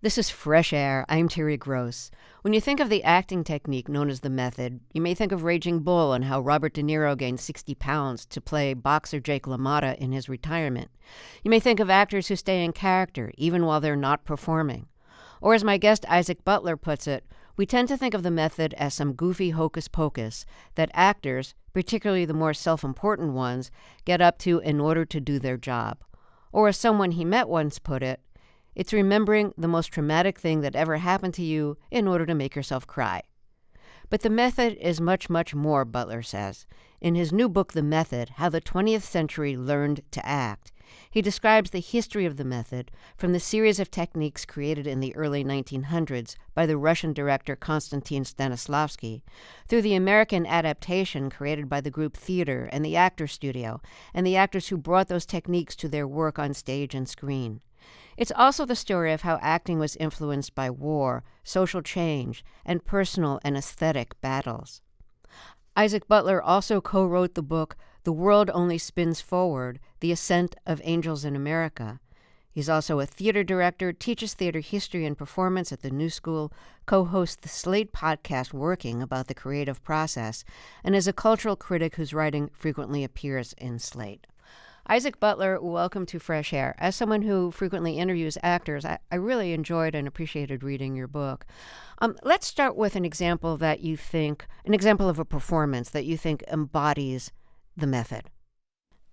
This is Fresh Air. I'm Terry Gross. When you think of the acting technique known as the method, you may think of Raging Bull and how Robert De Niro gained 60 pounds to play boxer Jake LaMotta in his retirement. You may think of actors who stay in character, even while they're not performing. Or as my guest Isaac Butler puts it, we tend to think of the method as some goofy hocus pocus that actors, particularly the more self-important ones, get up to in order to do their job. Or as someone he met once put it, it's remembering the most traumatic thing that ever happened to you in order to make yourself cry. But the method is much, much more, Butler says. In his new book, The Method, How the 20th Century Learned to Act, he describes the history of the method from the series of techniques created in the early 1900s by the Russian director Konstantin Stanislavski, through the American adaptation created by the group Theater and the Actor Studio, and the actors who brought those techniques to their work on stage and screen. It's also the story of how acting was influenced by war, social change, and personal and aesthetic battles. Isaac Butler also co-wrote the book The World Only Spins Forward, The Ascent of Angels in America. He's also a theater director, teaches theater history and performance at the New School, co-hosts the Slate podcast Working about the creative process, and is a cultural critic whose writing frequently appears in Slate. Isaac Butler, welcome to Fresh Air. As someone who frequently interviews actors, I really enjoyed and appreciated reading your book. Let's start with an example of a performance that you think embodies the method.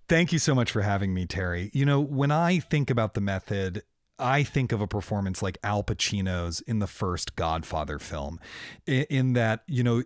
Thank you so much for having me, Terry. You know, when I think about the method, I think of a performance like Al Pacino's in the first Godfather film, in that, you know,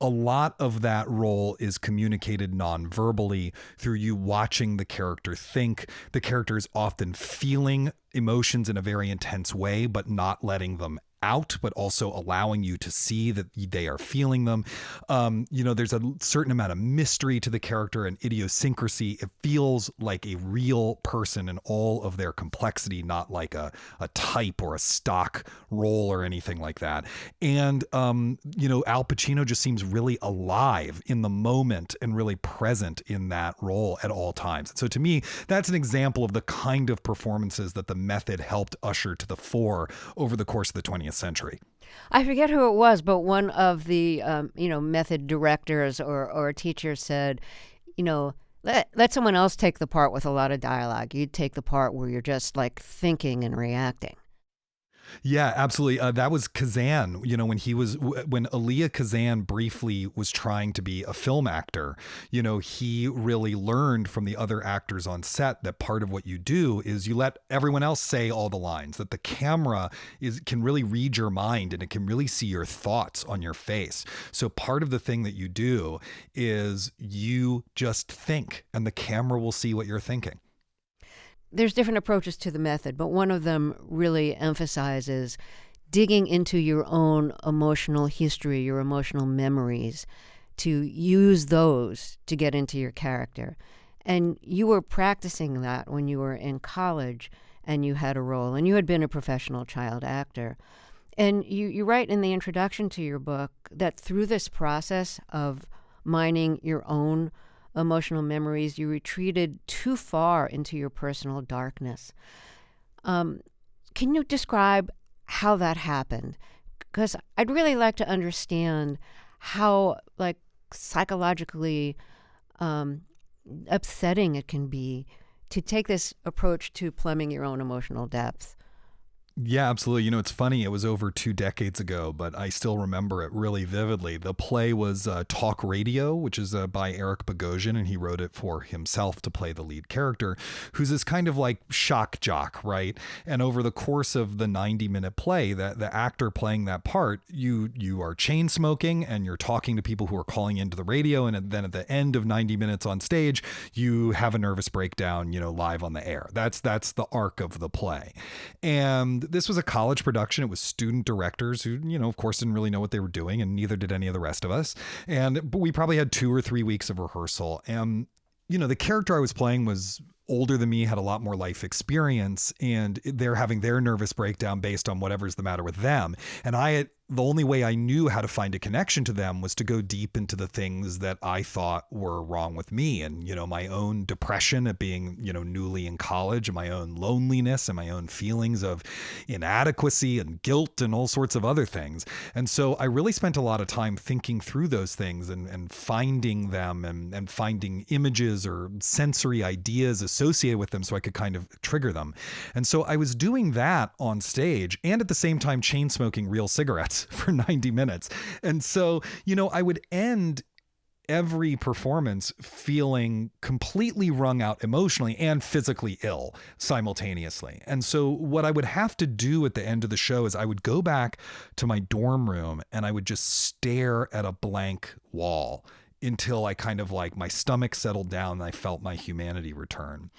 a lot of that role is communicated non-verbally through you watching the character think. The character is often feeling emotions in a very intense way, but not letting them out, but also allowing you to see that they are feeling them. You know, there's a certain amount of mystery to the character and idiosyncrasy. It feels like a real person in all of their complexity, not like a type or a stock role or anything like that. And, you know, Al Pacino just seems really alive in the moment and really present in that role at all times. So to me, that's an example of the kind of performances that the method helped usher to the fore over the course of the 20th century. I forget who it was, but one of the method directors or teachers said, you know, let someone else take the part with a lot of dialogue. You take the part where you're just like thinking and reacting. Yeah, absolutely. That was Kazan, you know, when Elia Kazan briefly was trying to be a film actor, you know, he really learned from the other actors on set that part of what you do is you let everyone else say all the lines, that the camera can really read your mind and it can really see your thoughts on your face. So part of the thing that you do is you just think and the camera will see what you're thinking. There's different approaches to the method, but one of them really emphasizes digging into your own emotional history, your emotional memories, to use those to get into your character. And you were practicing that when you were in college and you had a role, and you had been a professional child actor. And you write in the introduction to your book that through this process of mining your own emotional memories, you retreated too far into your personal darkness. Can you describe how that happened? Because I'd really like to understand how, like, psychologically upsetting it can be to take this approach to plumbing your own emotional depth. Yeah, absolutely. You know, it's funny. It was over 2 decades ago, but I still remember it really vividly. The play was Talk Radio, which is by Eric Bogosian, and he wrote it for himself to play the lead character, who's this kind of like shock jock, right? And over the course of the 90-minute play, the actor playing that part, you are chain smoking and you're talking to people who are calling into the radio, and then at the end of 90 minutes on stage, you have a nervous breakdown, you know, live on the air. That's the arc of the play. And this was a college production. It was student directors who, you know, of course, didn't really know what they were doing, and neither did any of the rest of us. But we probably had 2 or 3 weeks of rehearsal. And, you know, the character I was playing was older than me, had a lot more life experience, and they're having their nervous breakdown based on whatever's the matter with them. And I the only way I knew how to find a connection to them was to go deep into the things that I thought were wrong with me. And, my own depression at being, newly in college, and my own loneliness and my own feelings of inadequacy and guilt and all sorts of other things. And so I really spent a lot of time thinking through those things and finding them and finding images or sensory ideas associated with them so I could kind of trigger them. And so I was doing that on stage and at the same time chain smoking real cigarettes for 90 minutes. And so, I would end every performance feeling completely wrung out emotionally and physically ill simultaneously. And so what I would have to do at the end of the show is I would go back to my dorm room and I would just stare at a blank wall until I kind of my stomach settled down and I felt my humanity return.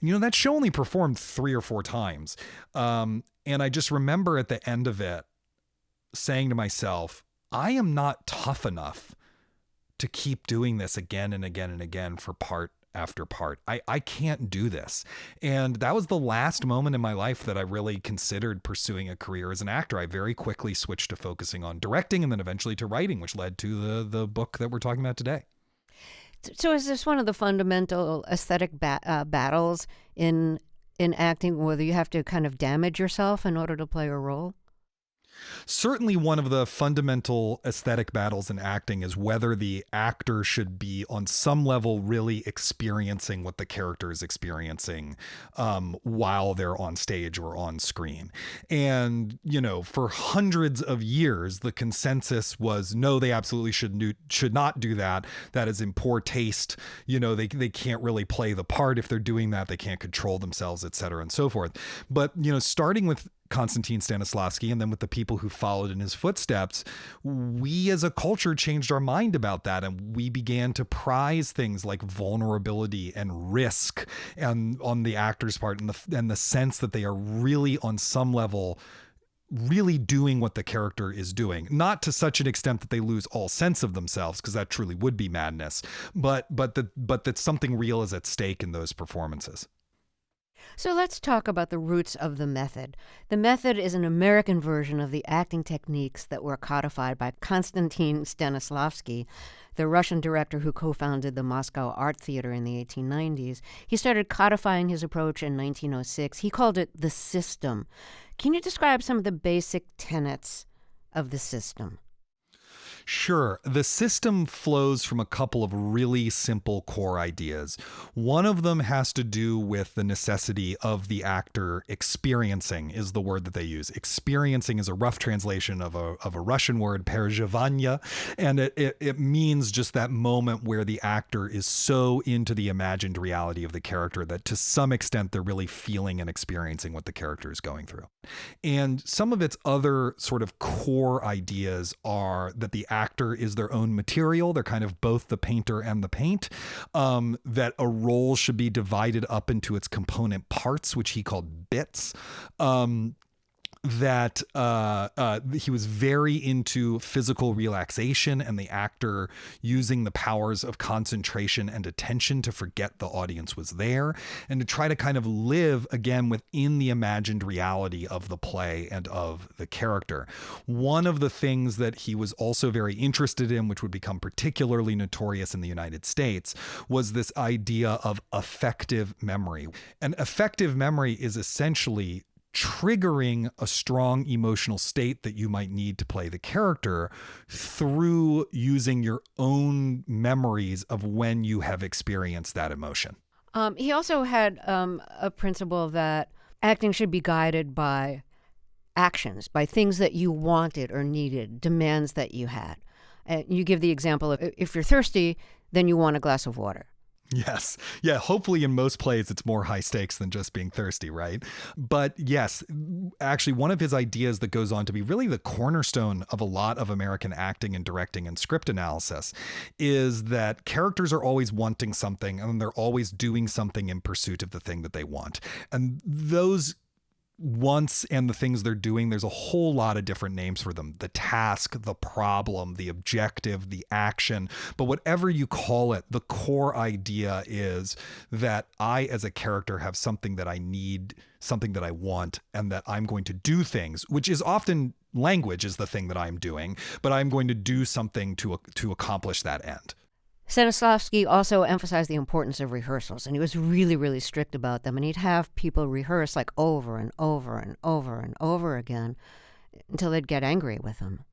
And, that show only performed 3 or 4 times. And I just remember at the end of it saying to myself, I am not tough enough to keep doing this again and again and again for part after part. I can't do this. And that was the last moment in my life that I really considered pursuing a career as an actor. I very quickly switched to focusing on directing and then eventually to writing, which led to the book that we're talking about today. So is this one of the fundamental aesthetic battles in acting, whether you have to kind of damage yourself in order to play a role? Certainly one of the fundamental aesthetic battles in acting is whether the actor should be on some level really experiencing what the character is experiencing while they're on stage or on screen. And, for hundreds of years, the consensus was, no, they absolutely should not do that. That is in poor taste. They can't really play the part if they're doing that. They can't control themselves, et cetera, and so forth. But, starting with Konstantin Stanislavski and then with the people who followed in his footsteps, we as a culture changed our mind about that. And we began to prize things like vulnerability and risk and on the actor's part and the sense that they are really on some level really doing what the character is doing, not to such an extent that they lose all sense of themselves, because that truly would be madness, but that something real is at stake in those performances. So let's talk about the roots of the method. The method is an American version of the acting techniques that were codified by Konstantin Stanislavski, the Russian director who co-founded the Moscow Art Theater in the 1890s. He started codifying his approach in 1906. He called it the system. Can you describe some of the basic tenets of the system? Sure. The system flows from a couple of really simple core ideas. One of them has to do with the necessity of the actor experiencing, is the word that they use. Experiencing is a rough translation of a Russian word, perzhevanya, and it means just that moment where the actor is so into the imagined reality of the character that to some extent they're really feeling and experiencing what the character is going through. And some of its other sort of core ideas are that the actor is their own material. They're kind of both the painter and the paint, that a role should be divided up into its component parts, which he called bits. That he was very into physical relaxation and the actor using the powers of concentration and attention to forget the audience was there and to try to kind of live again within the imagined reality of the play and of the character. One of the things that he was also very interested in, which would become particularly notorious in the United States, was this idea of affective memory. And affective memory is essentially triggering a strong emotional state that you might need to play the character through using your own memories of when you have experienced that emotion. He also had a principle that acting should be guided by actions, by things that you wanted or needed, demands that you had. You give the example of if you're thirsty, then you want a glass of water. Yes. Yeah. Hopefully in most plays, it's more high stakes than just being thirsty, right? But yes, actually one of his ideas that goes on to be really the cornerstone of a lot of American acting and directing and script analysis is that characters are always wanting something and they're always doing something in pursuit of the thing that they want. And those wants and the things they're doing, there's a whole lot of different names for them. The task, the problem, the objective, the action. But whatever you call it, the core idea is that I, as a character, have something that I need, something that I want, and that I'm going to do things, which is often language is the thing that I'm doing, but I'm going to do something to accomplish that end. Stanislavski also emphasized the importance of rehearsals, and he was really, really strict about them. And he'd have people rehearse like over and over and over and over again until they'd get angry with him.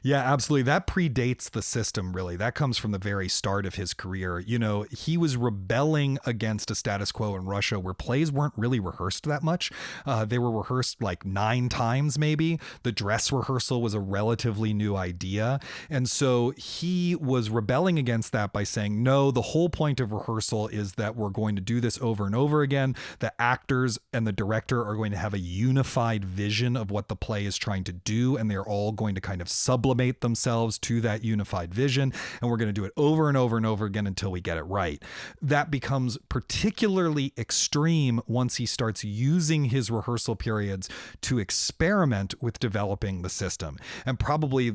Yeah, absolutely. That predates the system, really. That comes from the very start of his career. You know, he was rebelling against a status quo in Russia where plays weren't really rehearsed that much. They were rehearsed like 9 times, maybe. The dress rehearsal was a relatively new idea. And so he was rebelling against that by saying, no, the whole point of rehearsal is that we're going to do this over and over again. The actors and the director are going to have a unified vision of what the play is trying to do, and they're all going to kind of sublimate themselves to that unified vision, and we're going to do it over and over and over again until we get it right. That becomes particularly extreme once he starts using his rehearsal periods to experiment with developing the system. And probably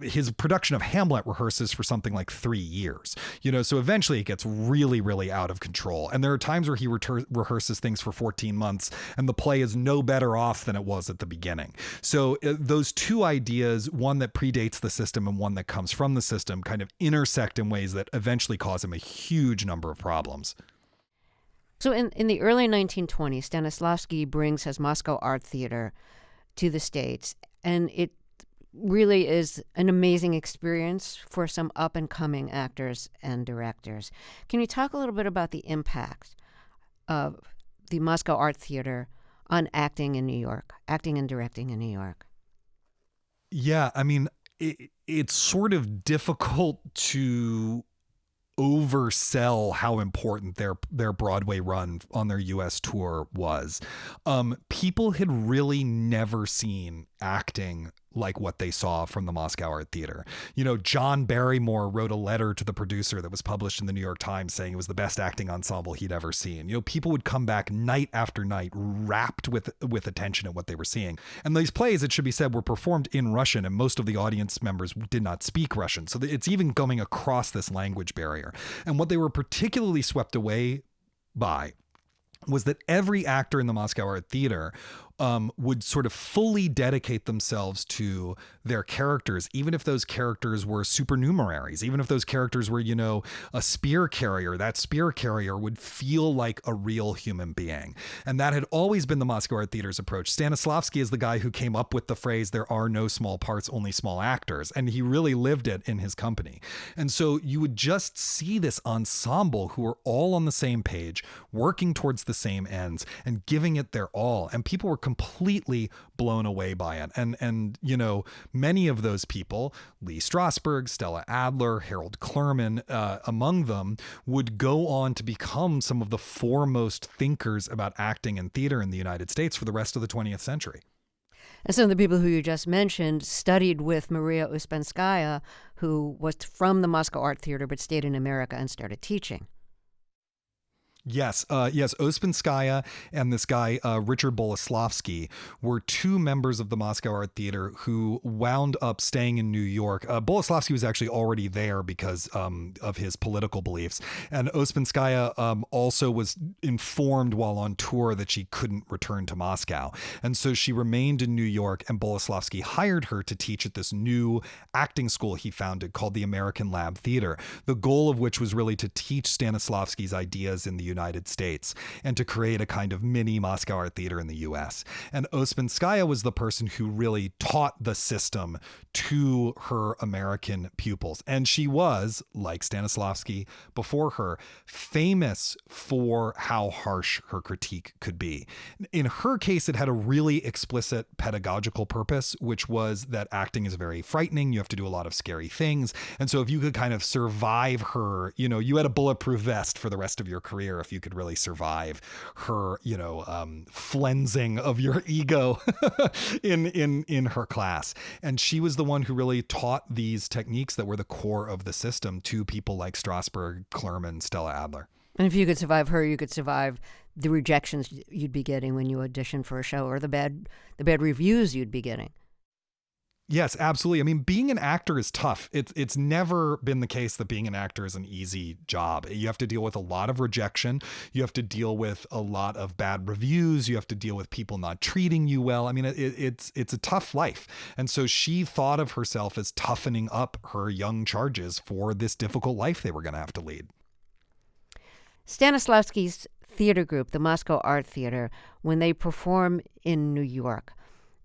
his production of Hamlet rehearses for something like 3 years, so eventually it gets really, really out of control. And there are times where he rehearses things for 14 months and the play is no better off than it was at the beginning. So those two ideas, one that predates the system and one that comes from the system, kind of intersect in ways that eventually cause him a huge number of problems. So in the early 1920s, Stanislavski brings his Moscow Art Theater to the States, and it really is an amazing experience for some up-and-coming actors and directors. Can you talk a little bit about the impact of the Moscow Art Theater on acting in New York, acting and directing in New York? Yeah, I mean, it's sort of difficult to oversell how important their Broadway run on their U.S. tour was. People had really never seen acting like what they saw from the Moscow Art Theater. John Barrymore wrote a letter to the producer that was published in the New York Times saying it was the best acting ensemble he'd ever seen. People would come back night after night rapt with attention at what they were seeing. And these plays, it should be said, were performed in Russian, and most of the audience members did not speak Russian. So it's even going across this language barrier. And what they were particularly swept away by was that every actor in the Moscow Art Theater would sort of fully dedicate themselves to their characters, even if those characters were supernumeraries, even if those characters were, a spear carrier. That spear carrier would feel like a real human being. And that had always been the Moscow Art Theater's approach. Stanislavski is the guy who came up with the phrase, there are no small parts, only small actors. And he really lived it in his company. And so you would just see this ensemble who are all on the same page, working towards the same ends and giving it their all. And people were completely blown away by it. And many of those people, Lee Strasberg, Stella Adler, Harold Clurman, among them, would go on to become some of the foremost thinkers about acting and theater in the United States for the rest of the 20th century. And some of the people who you just mentioned studied with Maria Uspenskaya, who was from the Moscow Art Theater but stayed in America and started teaching. Yes. Uspenskaya and this guy, Richard Boleslavsky, were two members of the Moscow Art Theater who wound up staying in New York. Boleslavsky was actually already there because of his political beliefs. And Uspenskaya also was informed while on tour that she couldn't return to Moscow. And so she remained in New York, and Boleslavsky hired her to teach at this new acting school he founded called the American Lab Theater, the goal of which was really to teach Stanislavski's ideas in the United States and to create a kind of mini Moscow Art Theater in the US. And Uspenskaya was the person who really taught the system to her American pupils. And she was, like Stanislavski before her, famous for how harsh her critique could be. In her case, it had a really explicit pedagogical purpose, which was that acting is very frightening. You have to do a lot of scary things. And so if you could kind of survive her, you had a bulletproof vest for the rest of your career if you could really survive her, flensing of your ego in her class. And she was the one who really taught these techniques that were the core of the system to people like Strasberg, Clurman, Stella Adler. And if you could survive her, you could survive the rejections you'd be getting when you audition for a show, or the bad reviews you'd be getting. Yes, absolutely. I mean, being an actor is tough. It's never been the case that being an actor is an easy job. You have to deal with a lot of rejection. You have to deal with a lot of bad reviews. You have to deal with people not treating you well. I mean, it's a tough life. And so she thought of herself as toughening up her young charges for this difficult life they were going to have to lead. Stanislavski's theater group, the Moscow Art Theater, when they perform in New York,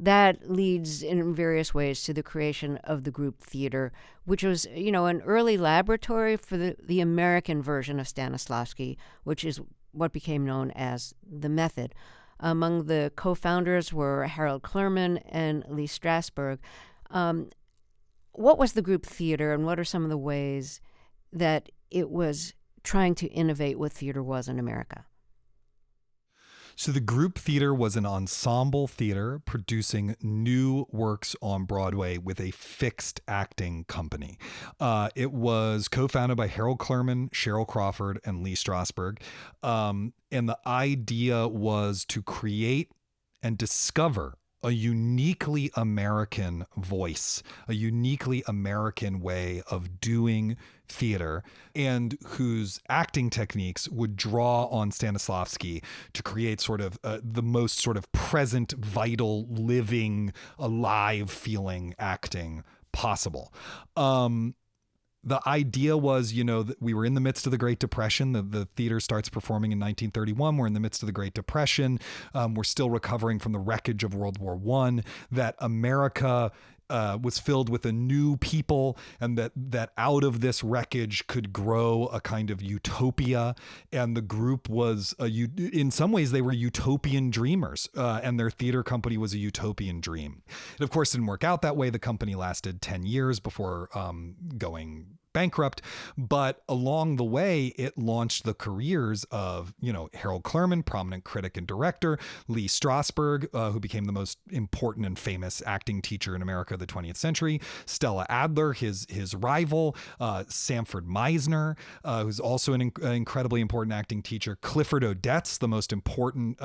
that leads in various ways to the creation of the group theater, which was, an early laboratory for the American version of Stanislavski, which is what became known as the method. Among the co-founders were Harold Clurman and Lee Strasberg. What was the group theater, and what are some of the ways that it was trying to innovate what theater was in America? So the group theater was an ensemble theater producing new works on Broadway with a fixed acting company. It was co-founded by Harold Clurman, Cheryl Crawford, and Lee Strasberg. And the idea was to create and discover a uniquely American voice, a uniquely American way of doing theater, and whose acting techniques would draw on Stanislavski to create sort of the most sort of present, vital, living, alive feeling acting possible. The idea was, that we were in the midst of the Great Depression. The theater starts performing in 1931. We're in the midst of the Great Depression. We're still recovering from the wreckage of World War I, that America was filled with a new people, and that out of this wreckage could grow a kind of utopia. And the group was, in some ways, they were utopian dreamers, and their theater company was a utopian dream. It, of course, didn't work out that way. The company lasted 10 years before going bankrupt, but along the way, it launched the careers of, Harold Clurman, prominent critic and director, Lee Strasberg, who became the most important and famous acting teacher in America of the 20th century, Stella Adler, his rival, Sanford Meisner, who's also an incredibly important acting teacher, Clifford Odets, the most important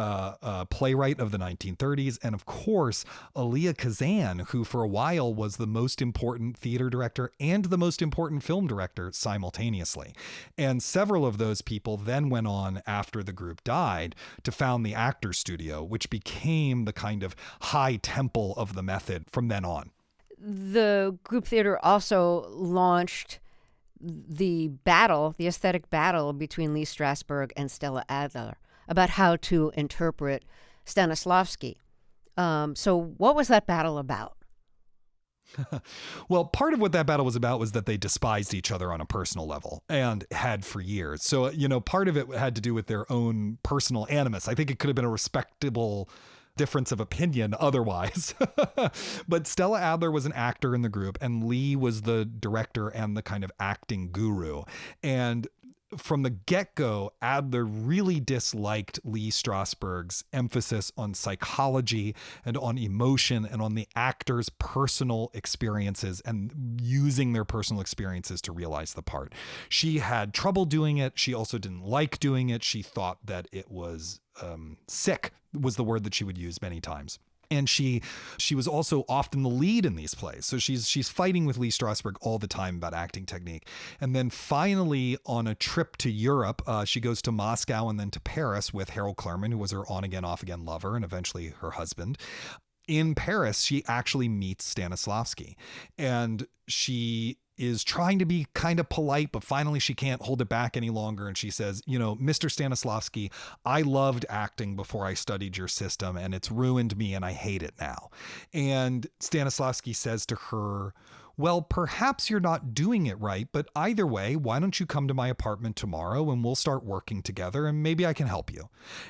playwright of the 1930s, and of course, Elia Kazan, who for a while was the most important theater director and the most important film director simultaneously. And several of those people then went on, after the group died, to found the Actors Studio, which became the kind of high temple of the method from then on. The group theater also launched the aesthetic battle between Lee Strasberg and Stella Adler about how to interpret Stanislavski. So what was that battle about? Well, part of what that battle was about was that they despised each other on a personal level, and had for years. So, part of it had to do with their own personal animus. I think it could have been a respectable difference of opinion otherwise. But Stella Adler was an actor in the group, and Lee was the director and the kind of acting guru. And from the get-go, Adler really disliked Lee Strasberg's emphasis on psychology and on emotion and on the actors' personal experiences and using their personal experiences to realize the part. She had trouble doing it. She also didn't like doing it. She thought that it was sick, was the word that she would use many times. And she was also often the lead in these plays. So she's fighting with Lee Strasberg all the time about acting technique. And then finally, on a trip to Europe, she goes to Moscow and then to Paris with Harold Clurman, who was her on-again, off-again lover and eventually her husband. In Paris, she actually meets Stanislavski. And she is trying to be kind of polite, but finally she can't hold it back any longer. And she says, Mr. Stanislavski, I loved acting before I studied your system, and it's ruined me and I hate it now. And Stanislavski says to her, well, perhaps you're not doing it right, but either way, why don't you come to my apartment tomorrow and we'll start working together and maybe I can help you.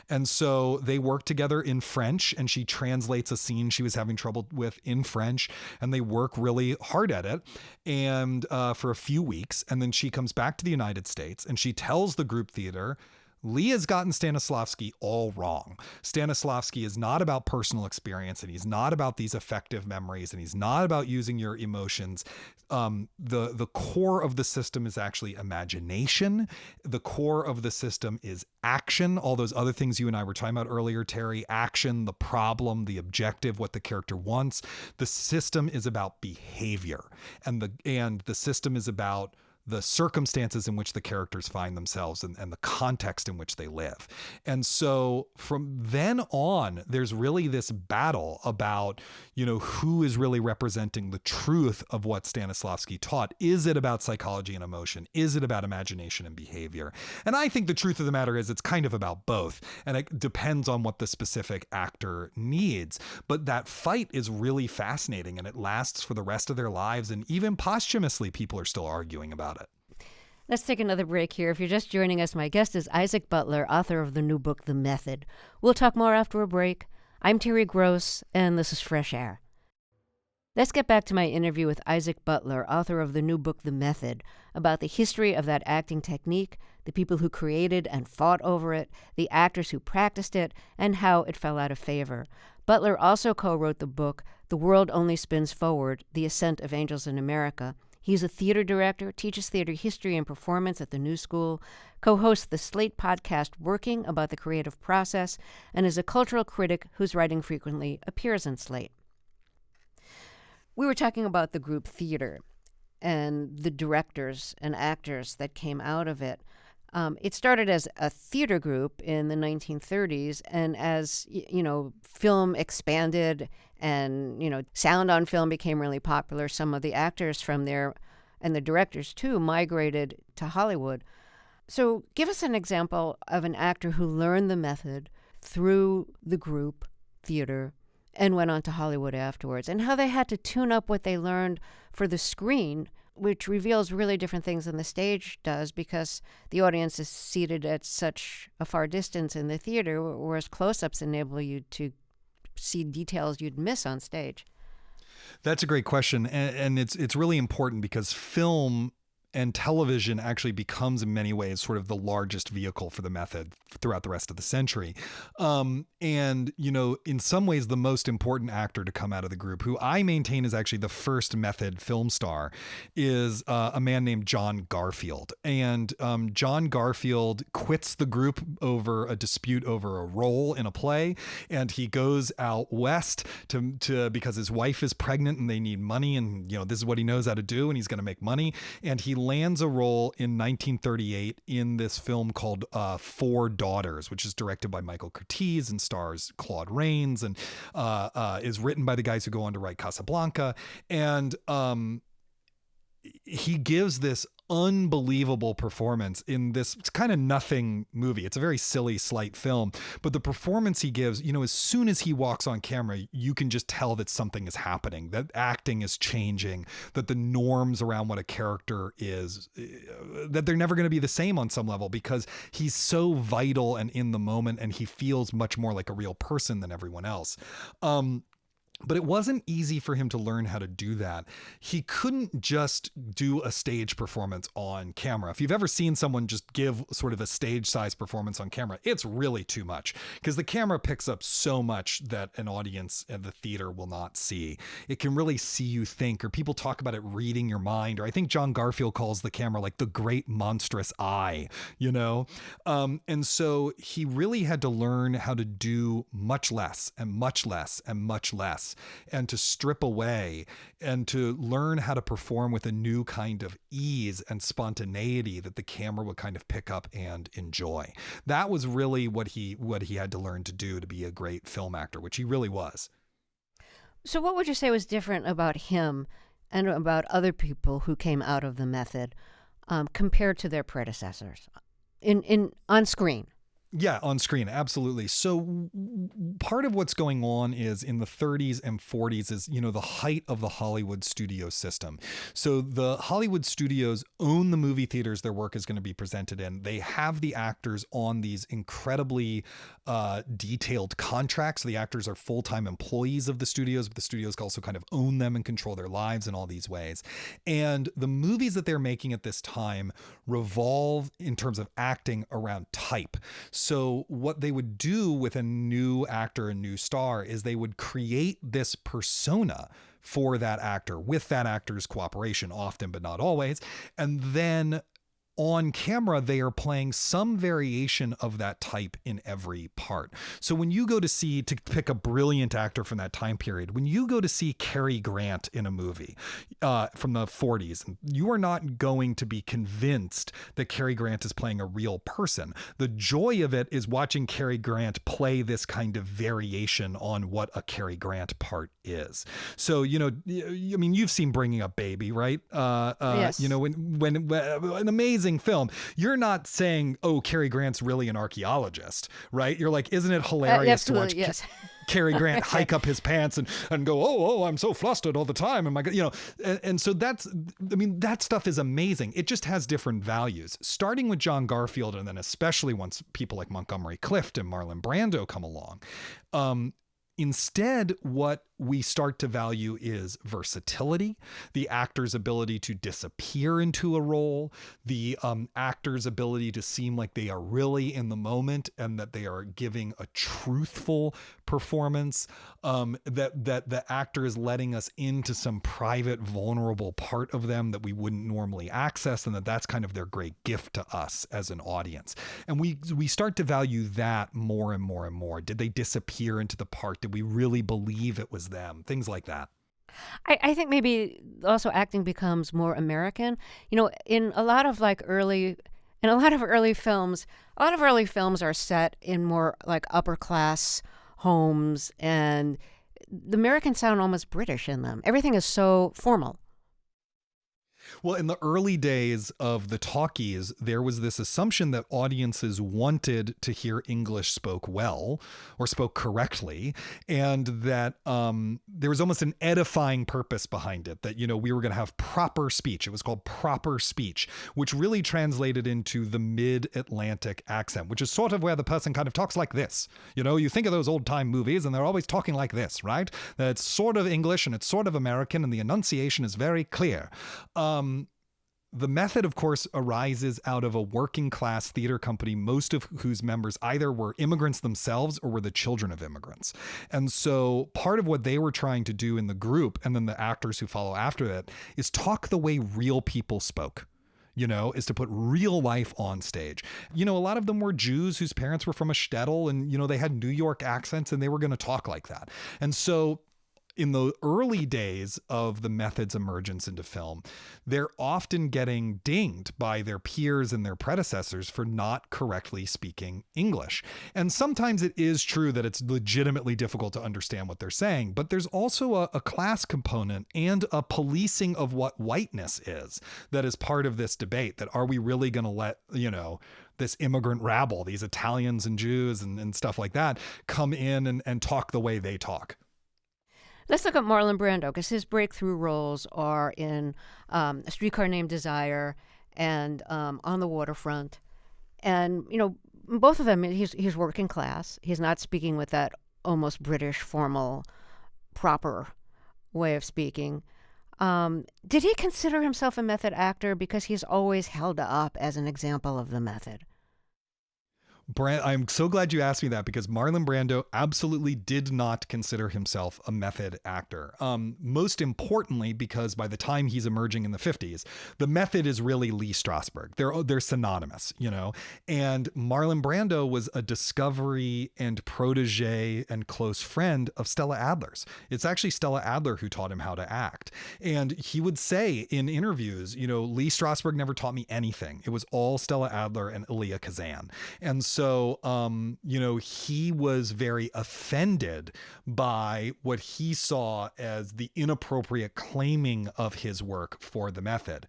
And so they work together in French, and she translates a scene she was having trouble with in French, and they work really hard at it and for a few weeks. And then she comes back to the United States and she tells the group theater, Lee has gotten Stanislavski all wrong. Stanislavski is not about personal experience, and he's not about these affective memories, and he's not about using your emotions. The core of the system is actually imagination. The core of the system is action. All those other things you and I were talking about earlier, Terry, action, the problem, the objective, what the character wants. The system is about behavior, and the system is about the circumstances in which the characters find themselves and the context in which they live. And so from then on, there's really this battle about, who is really representing the truth of what Stanislavski taught. Is it about psychology and emotion? Is it about imagination and behavior? And I think the truth of the matter is it's kind of about both. And it depends on what the specific actor needs. But that fight is really fascinating, and it lasts for the rest of their lives. And even posthumously, people are still arguing about it. Let's take another break here. If you're just joining us, my guest is Isaac Butler, author of the new book, The Method. We'll talk more after a break. I'm Terry Gross, and this is Fresh Air. Let's get back to my interview with Isaac Butler, author of the new book, The Method, about the history of that acting technique, the people who created and fought over it, the actors who practiced it, and how it fell out of favor. Butler also co-wrote the book, The World Only Spins Forward, The Ascent of Angels in America. He's a theater director, teaches theater history and performance at the New School, co-hosts the Slate podcast Working, about the creative process, and is a cultural critic whose writing frequently appears in Slate. We were talking about the group theater and the directors and actors that came out of it. It started as a theater group in the 1930s, and as film expanded and sound on film became really popular, some of the actors from there and the directors too migrated to Hollywood. So give us an example of an actor who learned the method through the group theater and went on to Hollywood afterwards, and how they had to tune up what they learned for the screen, which reveals really different things than the stage does, because the audience is seated at such a far distance in the theater, whereas close-ups enable you to see details you'd miss on stage. That's a great question. And it's really important because film and television actually becomes in many ways sort of the largest vehicle for the method throughout the rest of the century. And, in some ways, the most important actor to come out of the group, who I maintain is actually the first method film star, is a man named John Garfield. And John Garfield quits the group over a dispute over a role in a play. And he goes out west to because his wife is pregnant and they need money. And, this is what he knows how to do. And he's going to make money. And he lands a role in 1938 in this film called Four Daughters, which is directed by Michael Curtiz and stars Claude Rains, and is written by the guys who go on to write Casablanca. And he gives this unbelievable performance in this kind of nothing movie. It's a very silly, slight film, but the performance he gives, as soon as he walks on camera, you can just tell that something is happening, that acting is changing, that the norms around what a character is, that they're never going to be the same on some level, because he's so vital and in the moment, and he feels much more like a real person than everyone else. But it wasn't easy for him to learn how to do that. He couldn't just do a stage performance on camera. If you've ever seen someone just give sort of a stage size performance on camera, it's really too much, because the camera picks up so much that an audience at the theater will not see. It can really see you think, or people talk about it reading your mind, or I think John Garfield calls the camera like the great monstrous eye, And so he really had to learn how to do much less and much less and much less, and to strip away and to learn how to perform with a new kind of ease and spontaneity that the camera would kind of pick up and enjoy. That was really what he had to learn to do to be a great film actor, which he really was. So what would you say was different about him and about other people who came out of the method compared to their predecessors on screen? Yeah, on screen, absolutely. So part of what's going on is in the 30s and 40s is, the height of the Hollywood studio system. So the Hollywood studios own the movie theaters their work is going to be presented in. They have the actors on these incredibly detailed contracts. The actors are full-time employees of the studios, but the studios also kind of own them and control their lives in all these ways. And the movies that they're making at this time revolve in terms of acting around type. So what they would do with a new actor, a new star, is they would create this persona for that actor with that actor's cooperation, often but not always. And then on camera, they are playing some variation of that type in every part. So when you go to pick a brilliant actor from that time period, when you go to see Cary Grant in a movie from the 40s, you are not going to be convinced that Cary Grant is playing a real person. The joy of it is watching Cary Grant play this kind of variation on what a Cary Grant part is. So, you've seen Bringing Up Baby, right? Yes. When an amazing film, you're not saying, oh, Cary Grant's really an archaeologist, right? You're like, isn't it hilarious to watch Cary Grant hike up his pants and go, oh, I'm so flustered all the time. And and so that stuff is amazing. It just has different values, starting with John Garfield. And then especially once people like Montgomery Clift and Marlon Brando come along. Instead, what we start to value is versatility, the actor's ability to disappear into a role, the actor's ability to seem like they are really in the moment and that they are giving a truthful performance, that the actor is letting us into some private, vulnerable part of them that we wouldn't normally access, and that's kind of their great gift to us as an audience. And we start to value that more and more and more. Did they disappear into the part? Did we really believe it was them? Things like that. I think maybe also acting becomes more American. In a lot of early films, a lot of early films are set in more like upper class homes, and the Americans sound almost British in them. Everything is so formal. Well, in the early days of the talkies, there was this assumption that audiences wanted to hear English spoke well or spoke correctly, and that there was almost an edifying purpose behind it, that, we were going to have proper speech. It was called proper speech, which really translated into the mid-Atlantic accent, which is sort of where the person kind of talks like this. You think of those old-time movies, and they're always talking like this, right? It's sort of English, and it's sort of American, and the enunciation is very clear. The method, of course, arises out of a working class theater company, most of whose members either were immigrants themselves or were the children of immigrants. And so part of what they were trying to do in the group, and then the actors who follow after that, is talk the way real people spoke. Is to put real life on stage. A lot of them were Jews whose parents were from a shtetl, and, they had New York accents, and they were going to talk like that. And so in the early days of the method's emergence into film, they're often getting dinged by their peers and their predecessors for not correctly speaking English. And sometimes it is true that it's legitimately difficult to understand what they're saying, but there's also a class component and a policing of what whiteness is that is part of this debate, that are we really going to let, this immigrant rabble, these Italians and Jews and stuff like that, come in and talk the way they talk. Let's look at Marlon Brando, because his breakthrough roles are in A Streetcar Named Desire and On the Waterfront. And, both of them, he's working class. He's not speaking with that almost British, formal, proper way of speaking. Did he consider himself a method actor? Because he's always held up as an example of the method. I'm so glad you asked me that, because Marlon Brando absolutely did not consider himself a method actor. Most importantly, because by the time he's emerging in the 50s, the method is really Lee Strasberg. They're synonymous, and Marlon Brando was a discovery and protege and close friend of Stella Adler's. It's actually Stella Adler who taught him how to act. And he would say in interviews, Lee Strasberg never taught me anything. It was all Stella Adler and Elia Kazan. And so, he was very offended by what he saw as the inappropriate claiming of his work for the method.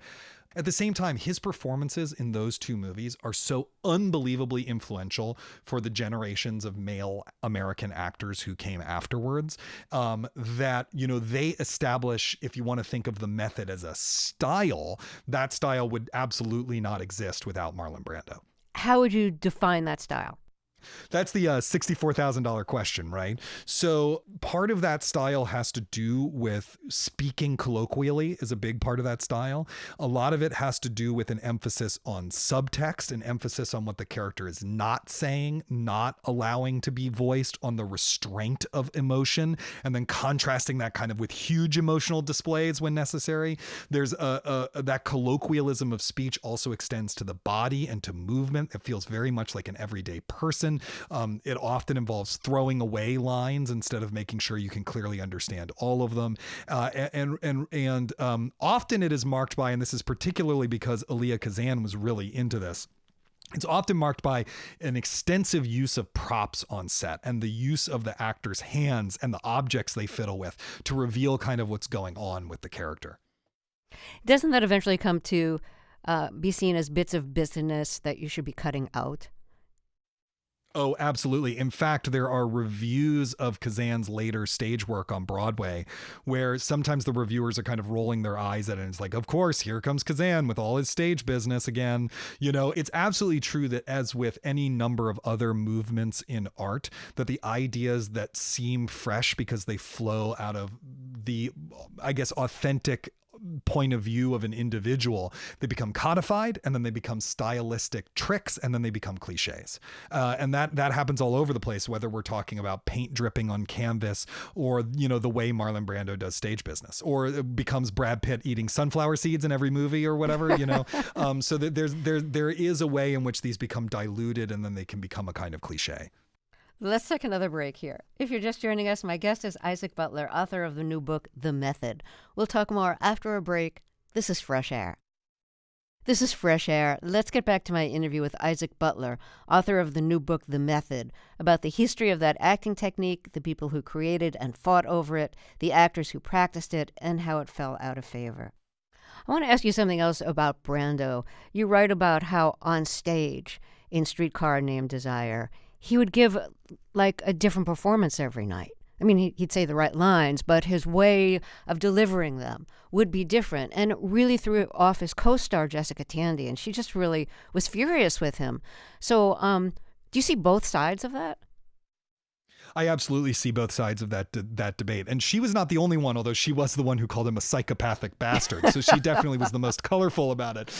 At the same time, his performances in those two movies are so unbelievably influential for the generations of male American actors who came afterwards, that, you know, they establish, if you want to think of the method as a style, that style would absolutely not exist without Marlon Brando. How would you define that style? That's the $64,000 question, right? So part of that style has to do with speaking colloquially is a big part of that style. A lot of it has to do with an emphasis on subtext, an emphasis on what the character is not saying, not allowing to be voiced, on the restraint of emotion, and then contrasting that kind of with huge emotional displays when necessary. There's that colloquialism of speech also extends to the body and to movement. It feels very much like an everyday person. It often involves throwing away lines instead of making sure you can clearly understand all of them. And often it is marked by, and this is particularly because Elia Kazan was really into this, it's often marked by an extensive use of props on set and the use of the actors' hands and the objects they fiddle with to reveal kind of what's going on with the character. Doesn't that eventually come to be seen as bits of business that you should be cutting out? Oh, absolutely. In fact, there are reviews of Kazan's later stage work on Broadway where sometimes the reviewers are kind of rolling their eyes at it. And it's like, of course, here comes Kazan with all his stage business again. You know, it's absolutely true that, as with any number of other movements in art, that the ideas that seem fresh because they flow out of the, I guess, authentic point of view of an individual, they become codified, and then they become stylistic tricks, and then they become cliches. And that happens all over the place, whether we're talking about paint dripping on canvas or, you know, the way Marlon Brando does stage business, or it becomes Brad Pitt eating sunflower seeds in every movie or whatever, you know. So that there is a way in which these become diluted, and then they can become a kind of cliche. Let's take another break here. If you're just joining us, my guest is Isaac Butler, author of the new book, The Method. We'll talk more after a break. This is Fresh Air. This is Fresh Air. Let's get back to my interview with Isaac Butler, author of the new book, The Method, about the history of that acting technique, the people who created and fought over it, the actors who practiced it, and how it fell out of favor. I want to ask you something else about Brando. You write about how on stage in Streetcar Named Desire, he would give like a different performance every night. I mean, he'd say the right lines, but his way of delivering them would be different. And it really threw off his co-star, Jessica Tandy, and she just really was furious with him. So do you see both sides of that? I absolutely see both sides of that debate. And she was not the only one, although she was the one who called him a psychopathic bastard. So she definitely was the most colorful about it.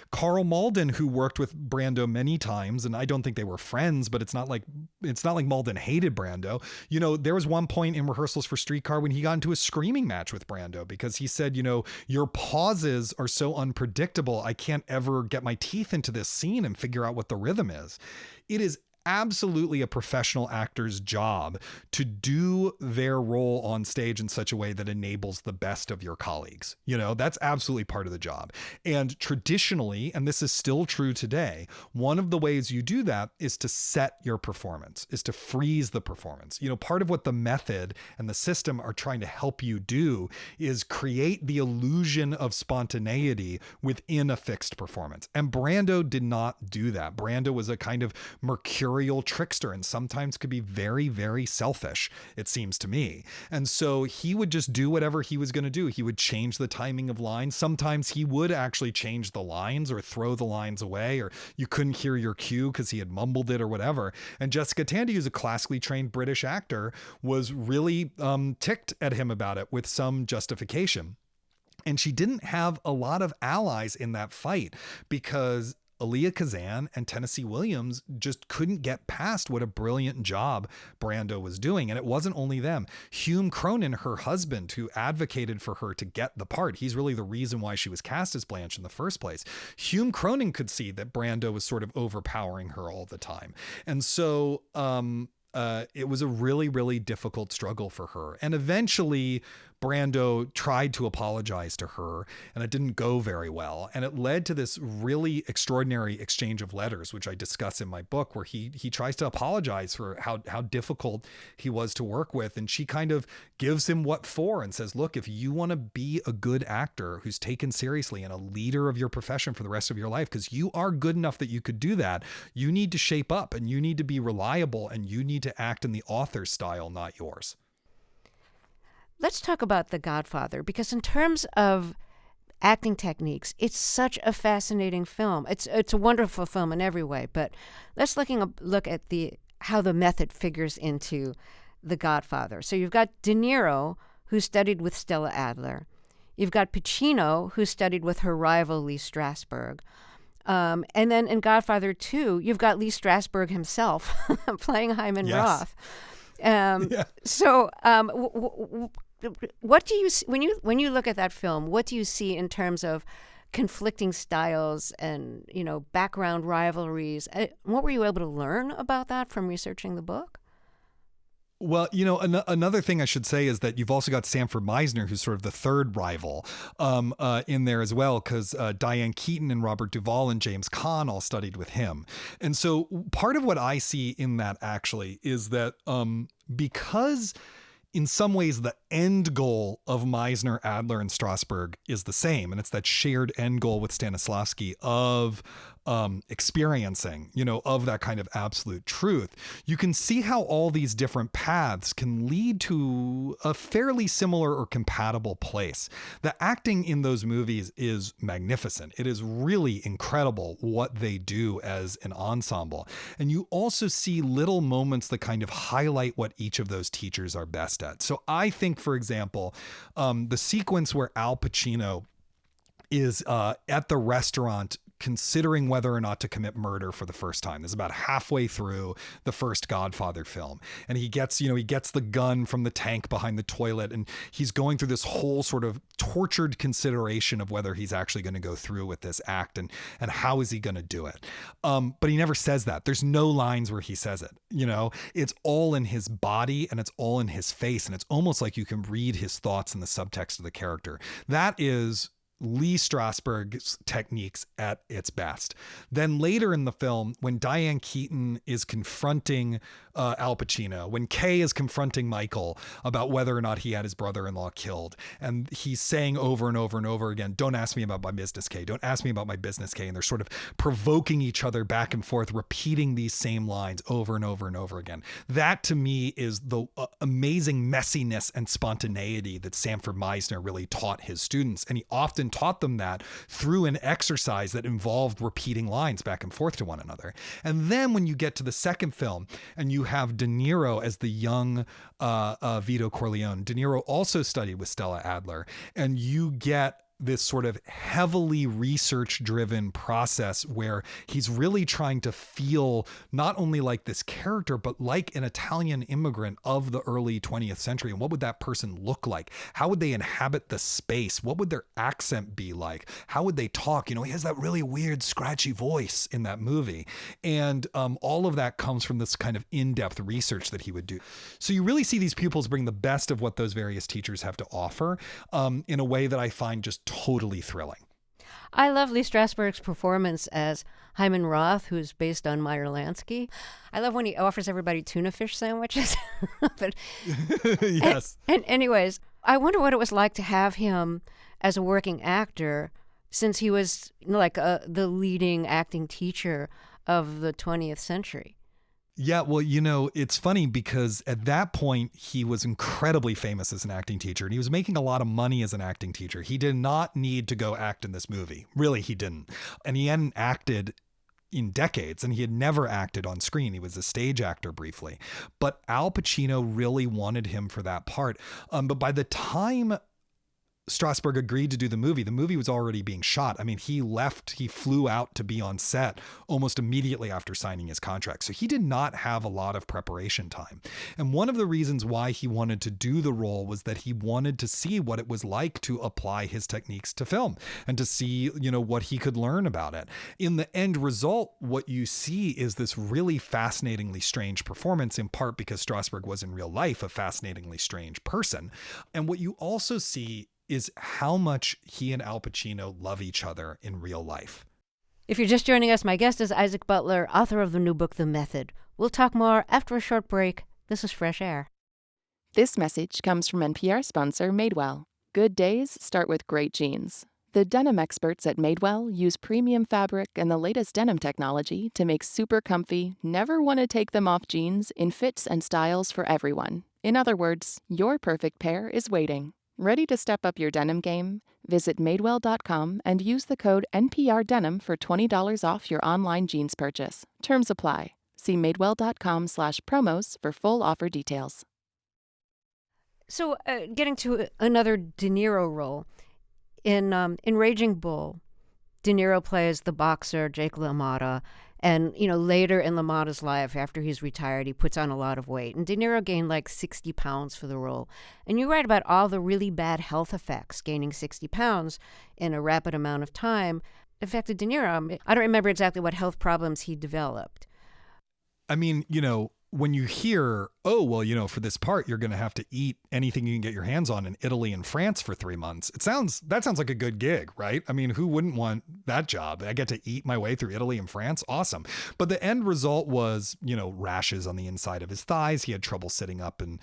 Carl Malden, who worked with Brando many times, and I don't think they were friends, but it's not like Malden hated Brando. You know, there was one point in rehearsals for Streetcar when he got into a screaming match with Brando because he said, you know, your pauses are so unpredictable. I can't ever get my teeth into this scene and figure out what the rhythm is. It is absolutely a professional actor's job to do their role on stage in such a way that enables the best of your colleagues. You know, that's absolutely part of the job. And traditionally, and this is still true today, one of the ways you do that is to set your performance, is to freeze the performance. You know, part of what the method and the system are trying to help you do is create the illusion of spontaneity within a fixed performance. And Brando did not do that. Brando was a kind of mercurial trickster and sometimes could be very, very selfish, it seems to me. And so he would just do whatever he was going to do. He would change the timing of lines. Sometimes he would actually change the lines or throw the lines away, or you couldn't hear your cue because he had mumbled it or whatever. And Jessica Tandy, who's a classically trained British actor, was really ticked at him about it with some justification. And she didn't have a lot of allies in that fight because Elia Kazan and Tennessee Williams just couldn't get past what a brilliant job Brando was doing. And it wasn't only them. Hume Cronin, her husband, who advocated for her to get the part, he's really the reason why she was cast as Blanche in the first place. Hume Cronin could see that Brando was sort of overpowering her all the time. And so it was a really, really difficult struggle for her. And eventually Brando tried to apologize to her, and it didn't go very well. And it led to this really extraordinary exchange of letters, which I discuss in my book, where he tries to apologize for how difficult he was to work with. And she kind of gives him what for and says, look, if you want to be a good actor who's taken seriously and a leader of your profession for the rest of your life, because you are good enough that you could do that, you need to shape up and you need to be reliable and you need to act in the author's style, not yours. Let's talk about The Godfather, because in terms of acting techniques, it's such a fascinating film. It's a wonderful film in every way, but let's look at how the method figures into The Godfather. So you've got De Niro, who studied with Stella Adler. You've got Pacino, who studied with her rival Lee Strasberg. And then in Godfather 2, you've got Lee Strasberg himself playing Hyman Roth. So what do you see, when you look at that film? What do you see in terms of conflicting styles and background rivalries? What were you able to learn about that from researching the book? Well, another thing I should say is that you've also got Sanford Meisner, who's sort of the third rival in there as well, because Diane Keaton and Robert Duvall and James Caan all studied with him. And so part of what I see in that actually is that because in some ways the end goal of Meisner, Adler, and Strasberg is the same, and it's that shared end goal with Stanislavski of experiencing, of that kind of absolute truth. You can see how all these different paths can lead to a fairly similar or compatible place. The acting in those movies is magnificent. It is really incredible what they do as an ensemble. And you also see little moments that kind of highlight what each of those teachers are best at. So I think, for example, the sequence where Al Pacino is at the restaurant considering whether or not to commit murder for the first time. This is about halfway through the first Godfather film. And he gets the gun from the tank behind the toilet, and he's going through this whole sort of tortured consideration of whether he's actually going to go through with this act and how is he going to do it. But he never says that. There's no lines where he says it. It's all in his body and it's all in his face. And it's almost like you can read his thoughts in the subtext of the character. That is Lee Strasberg's techniques at its best. Then later in the film, when Diane Keaton is confronting Al Pacino, when Kay is confronting Michael about whether or not he had his brother-in-law killed, and he's saying over and over and over again, don't ask me about my business, Kay. Don't ask me about my business, Kay. And they're sort of provoking each other back and forth, repeating these same lines over and over and over again. That to me is the amazing messiness and spontaneity that Sanford Meisner really taught his students. And he often taught them that through an exercise that involved repeating lines back and forth to one another. And then when you get to the second film and you have De Niro as the young Vito Corleone, De Niro also studied with Stella Adler, and you get this sort of heavily research-driven process where he's really trying to feel not only like this character, but like an Italian immigrant of the early 20th century. And what would that person look like? How would they inhabit the space? What would their accent be like? How would they talk? He has that really weird, scratchy voice in that movie. And all of that comes from this kind of in-depth research that he would do. So you really see these pupils bring the best of what those various teachers have to offer in a way that I find just totally thrilling. I love Lee Strasberg's performance as Hyman Roth, who's based on Meyer Lansky. I love when he offers everybody tuna fish sandwiches. But yes. And anyways, I wonder what it was like to have him as a working actor, since he was like the leading acting teacher of the 20th century. Yeah, well, it's funny because at that point, he was incredibly famous as an acting teacher, and he was making a lot of money as an acting teacher. He did not need to go act in this movie. Really, he didn't. And he hadn't acted in decades, and he had never acted on screen. He was a stage actor briefly. But Al Pacino really wanted him for that part. But by the time Strasberg agreed to do the movie was already being shot. I mean, he flew out to be on set almost immediately after signing his contract. So he did not have a lot of preparation time. And one of the reasons why he wanted to do the role was that he wanted to see what it was like to apply his techniques to film and to see, what he could learn about it. In the end result, what you see is this really fascinatingly strange performance, in part because Strasberg was in real life a fascinatingly strange person. And what you also see is how much he and Al Pacino love each other in real life. If you're just joining us, my guest is Isaac Butler, author of the new book, The Method. We'll talk more after a short break. This is Fresh Air. This message comes from NPR sponsor Madewell. Good days start with great jeans. The denim experts at Madewell use premium fabric and the latest denim technology to make super comfy, never want to take them off jeans in fits and styles for everyone. In other words, your perfect pair is waiting. Ready to step up your denim game? Visit Madewell.com and use the code NPRDenim for $20 off your online jeans purchase. Terms apply. See Madewell.com/promos for full offer details. So, getting to another De Niro role, in Raging Bull, De Niro plays the boxer Jake LaMotta, and later in LaMotta's life, after he's retired, he puts on a lot of weight, and De Niro gained like 60 pounds for the role. And you write about all the really bad health effects gaining 60 pounds in a rapid amount of time affected De Niro. I don't remember exactly what health problems he developed. I mean, when you hear, oh, well, for this part, you're going to have to eat anything you can get your hands on in Italy and France for 3 months. That sounds like a good gig, right? I mean, who wouldn't want that job? I get to eat my way through Italy and France. Awesome. But the end result was, rashes on the inside of his thighs. He had trouble sitting up and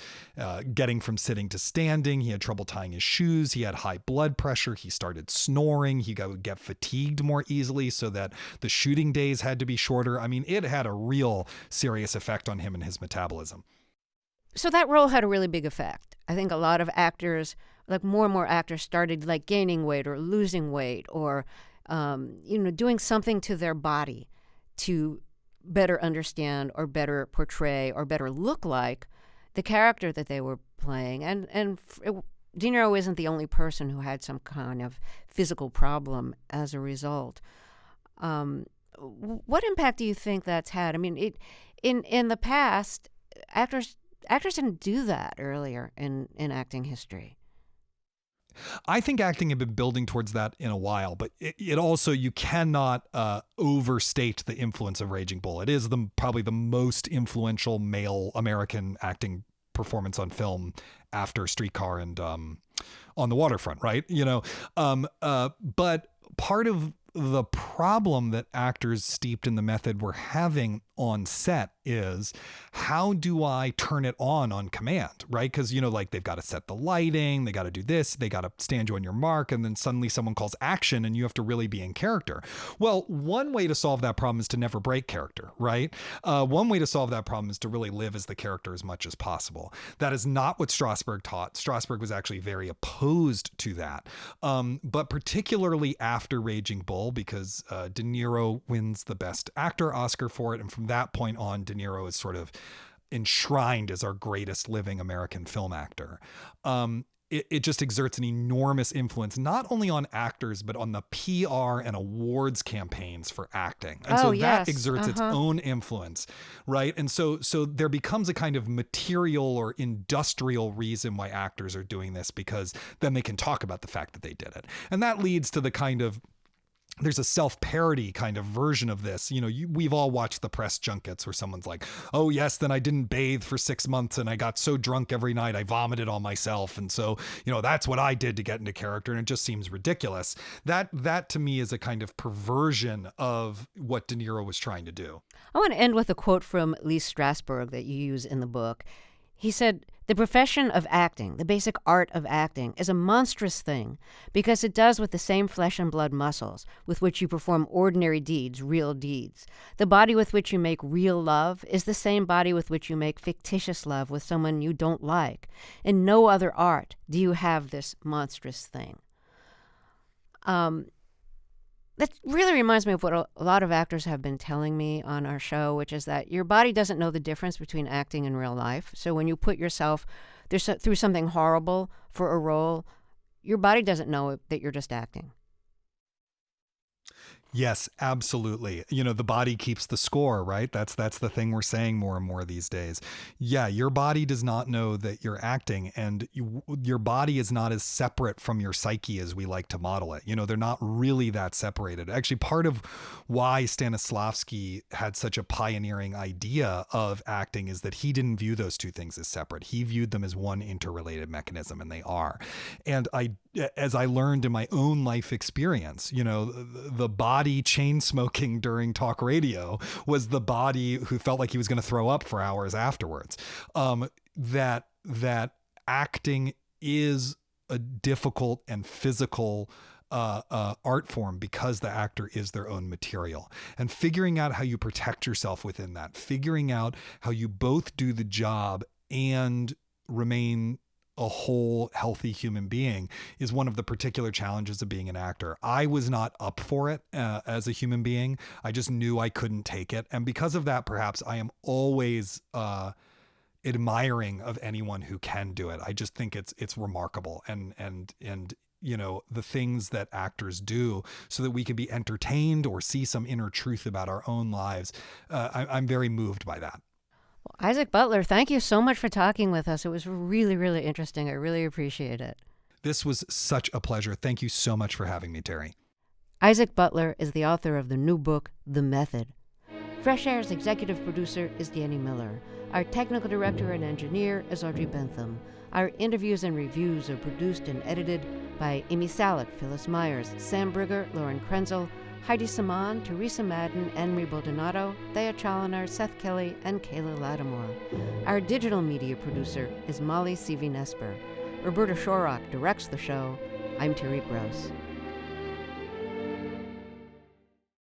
getting from sitting to standing. He had trouble tying his shoes. He had high blood pressure. He started snoring. He would get fatigued more easily, so that the shooting days had to be shorter. I mean, it had a real serious effect on him and his metabolism. So that role had a really big effect. I think a lot of actors, like more and more actors, started like gaining weight or losing weight or, doing something to their body to better understand or better portray or better look like the character that they were playing. And De Niro isn't the only person who had some kind of physical problem as a result. What impact do you think that's had? I mean, in the past, actors didn't do that earlier in acting history. I think acting had been building towards that in a while, but it also, you cannot overstate the influence of Raging Bull. It is probably the most influential male American acting performance on film after Streetcar and On the Waterfront, right? But part of the problem that actors steeped in the method were having on set is, how do I turn it on command, right? Because, they've got to set the lighting, they got to do this, they got to stand you on your mark, and then suddenly someone calls action and you have to really be in character. Well, one way to solve that problem is to never break character, right? One way to solve that problem is to really live as the character as much as possible. That is not what Strasberg taught. Strasberg was actually very opposed to that. But particularly after Raging Bull, because De Niro wins the Best Actor Oscar for it, and from that point on, De Niro is sort of enshrined as our greatest living American film actor. It just exerts an enormous influence, not only on actors, but on the PR and awards campaigns for acting. And that exerts its own influence, right? And so there becomes a kind of material or industrial reason why actors are doing this, because then they can talk about the fact that they did it. And that leads to the kind of, there's a self-parody kind of version of this. We've all watched the press junkets where someone's like, oh yes, then I didn't bathe for 6 months and I got so drunk every night I vomited on myself. And so, that's what I did to get into character. And it just seems ridiculous. That to me is a kind of perversion of what De Niro was trying to do. I want to end with a quote from Lee Strasberg that you use in the book. He said, "The profession of acting, the basic art of acting, is a monstrous thing because it does with the same flesh and blood muscles with which you perform ordinary deeds, real deeds. The body with which you make real love is the same body with which you make fictitious love with someone you don't like. In no other art do you have this monstrous thing." That really reminds me of what a lot of actors have been telling me on our show, which is that your body doesn't know the difference between acting and real life. So when you put yourself through something horrible for a role, your body doesn't know that you're just acting. Yes, absolutely. The body keeps the score, right? That's the thing we're saying more and more these days. Yeah, your body does not know that you're acting, and your body is not as separate from your psyche as we like to model it. They're not really that separated. Actually, part of why Stanislavski had such a pioneering idea of acting is that he didn't view those two things as separate. He viewed them as one interrelated mechanism, and they are. And as I learned in my own life experience, the body chain smoking during talk radio was the body who felt like he was going to throw up for hours afterwards. That acting is a difficult and physical art form because the actor is their own material, and figuring out how you protect yourself within that, figuring out how you both do the job and remain a whole, healthy human being is one of the particular challenges of being an actor. I was not up for it as a human being. I just knew I couldn't take it. And because of that, perhaps I am always admiring of anyone who can do it. I just think it's remarkable. And the things that actors do so that we can be entertained or see some inner truth about our own lives. I'm very moved by that. Isaac Butler, thank you so much for talking with us. It was really, really interesting. I really appreciate it. This was such a pleasure. Thank you so much for having me, Terry. Isaac Butler is the author of the new book, The Method. Fresh Air's executive producer is Danny Miller. Our technical director and engineer is Audrey Bentham. Our interviews and reviews are produced and edited by Amy Salet, Phyllis Myers, Sam Brigger, Lauren Krenzel, Heidi Saman, Teresa Madden, Enri Baldonado, Thea Chaloner, Seth Kelly, and Kayla Lattimore. Our digital media producer is Molly Seavey-Nesper. Roberta Shorrock directs the show. I'm Terry Gross.